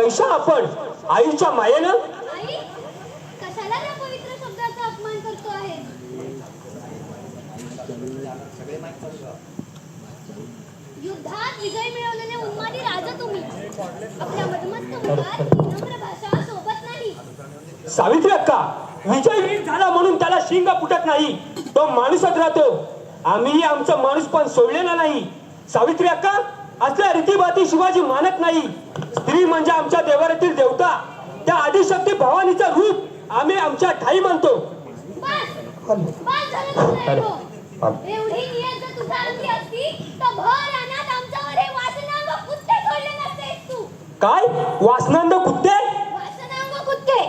वंश आपण आईच्या मायेनं. आई कशाला त्या पवित्र शब्दाचा अपमान करतो आहे? युद्धात विजय मिळवलेले उन्मादी राजा तुम्ही. आपल्या मधमस्त मुखात विनम्र भाषा सोबत नाही. सावित्री अक्का, विजय वीर झाला म्हणून त्याला शिंग फुटत नाही. तो माणूसच राहतो. आम्ही आमचं माणूस पण सोडलेला नाही. सावित्री अक्का, असल्या रीतीभाती शिवाजी मानत नाही. स्त्री म्हणजे आमच्या देवाऱ्यातील देवता, त्या आदिशक्ती भवानीचं रूप आम्ही आमच्या ठाई मानतो. बस बस झालं तुझं ऐकू. एवढी नियत जर तुझ्या अंगी असती तर भर अनाथ आमच्यावर हे वासनांग कुत्ते सोडले नसतेस तू. काय वासनांद कुत्ते? वासनांग कुत्ते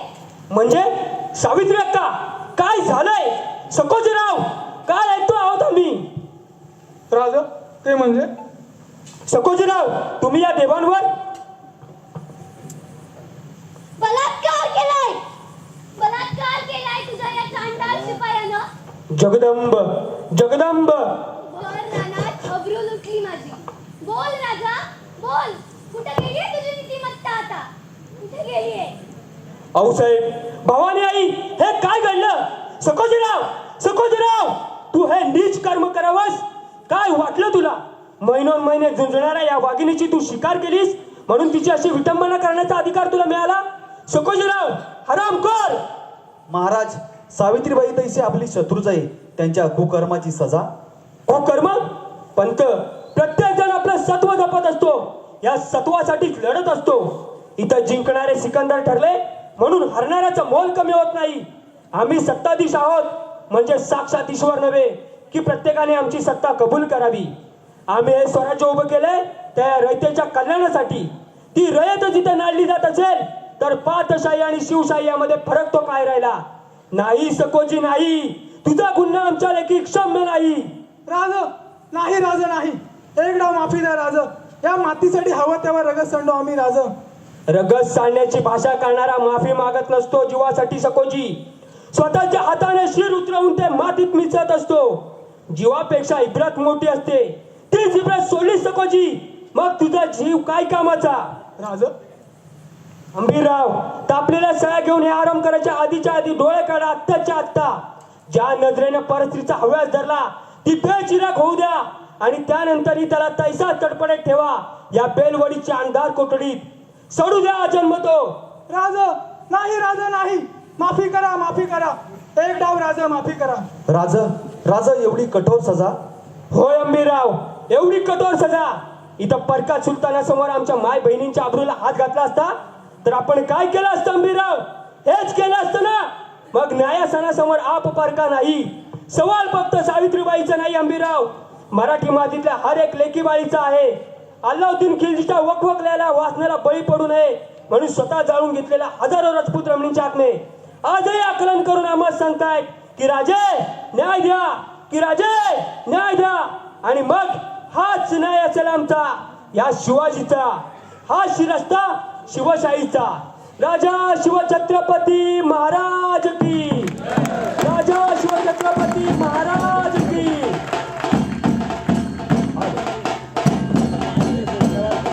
म्हणजे सावित्री अक्का, काय झालंय? सकोजीराव, काय ऐकतो आहोत आम्ही? राजा ते म्हणजे सकोजीराव, तुम्ही या देवांवर बलात्कार केलाय तुझ्या या चांडाळ शिपायानं. जगदंब जगदंब. भर रानात अब्रू लुटली माझी. बोल राजा बोल, कुठे गेलीये तुझी नीतिमत्ता आता? कुठे गेलीये? औसाहेब, भवानी आई, हे काय घडलं? सकोजीराव, सकोजीराव, तू हे नीच कर्म करावंस? काय वाटलं तुला? महिनोन महिने झुंजणाऱ्या या वाघिणीची तू शिकार केलीस म्हणून तिची अशी विटंबना करण्याचा अधिकार तुला मिळाला? सकोजीराव, हरामखोर! महाराज, सावित्रीबाई तैसे आपली शत्रूच आहे. त्यांच्या कुकर्माची सजा. कुकर्म? पंत, प्रत्येक जण आपलं सत्व जपत असतो. या सत्वासाठीच लढत असतो. इथं जिंकणारे सिकंदर ठरले म्हणून हरणाऱ्याचं मोल कमी होत नाही. आम्ही सत्ताधीश आहोत म्हणजे साक्षात ईश्वर नव्हे की प्रत्येकाने आमची सत्ता कबूल करावी. आम्ही हे स्वराज्य उभं केलंय त्या रयतेच्या कल्याणासाठी. ती रयत जिथे नाडली जात असेल तर पातशाही आणि शिवशाही यामध्ये फरक तो काय राहिला? नाही सकोजी, नाही. तुझा गुन्हा आमच्या लेखी क्षम्य नाही. राजा नाही, राजा नाही. एक डाव माफी द्या राजा. या मातीसाठी हवं तेव्हा रगत सांडू आम्ही राजा. रगत सांडण्याची भाषा करणारा माफी मागत नसतो जीवासाठी सकोजी. स्वतःच्या हाताने शिर उतरवून ते मातीत मिसळत असतो. जीवापेक्षा इब्रत मोठी असते. तीच इब्रत सोडली सकोजी, मग तुझा जीव काय कामाचा? राजा अंबीरराव, तापलेल्या सळ्या घेऊन हे आराम करायच्या आधीच्या आधी डोळे काढा आत्ताच्या आत्ता. ज्या नजरेने परस्त्रीचा हव्यास धरला ती बेचिराग होऊ द्या आणि त्यानंतरही त्याला तैसा तडपडत ठेवा या बेलवडीच्या अंधार कोठडीत. सोडू द्या जन्म तो. राजा नाही, राजा नाही. माफी करा, माफी करा. एक डाव राजा, माफी करा. राजा राजा एवढी कठोर सजा? होय अंबीरराव, एवढी कठोर सजा. इथं परका सुलतानासमोर आमच्या माय बहिणींच्या आबरूला हात घातला असता तर आपण काय केलं असतं अंबीरराव? हेच केलं असतं ना. मग न्यायासनासमोर आप परका नाही. सवाल फक्त सावित्रीबाईचा नाही अंबीरराव, मराठी मातीतल्या हर एक लेकी बाळीचा आहे. अल्लाउद्दीन खिलजीच्या वकवकल्याला वासनाला बळी पडू नये म्हणून स्वतः जाळून घेतलेल्या हजारो राजपूत रमणींच्या आत्मे आजही आकलन करून आम्हाला सांगतायत की राजे न्याय द्या, की राजे न्याय द्या. आणि मग हाच न्याय असेल आमचा, या शिवाजीचा. हा शिरस्ता शिवशाहीचा. राजा शिवछत्रपती महाराज की. राजा शिवछत्रपती महाराज.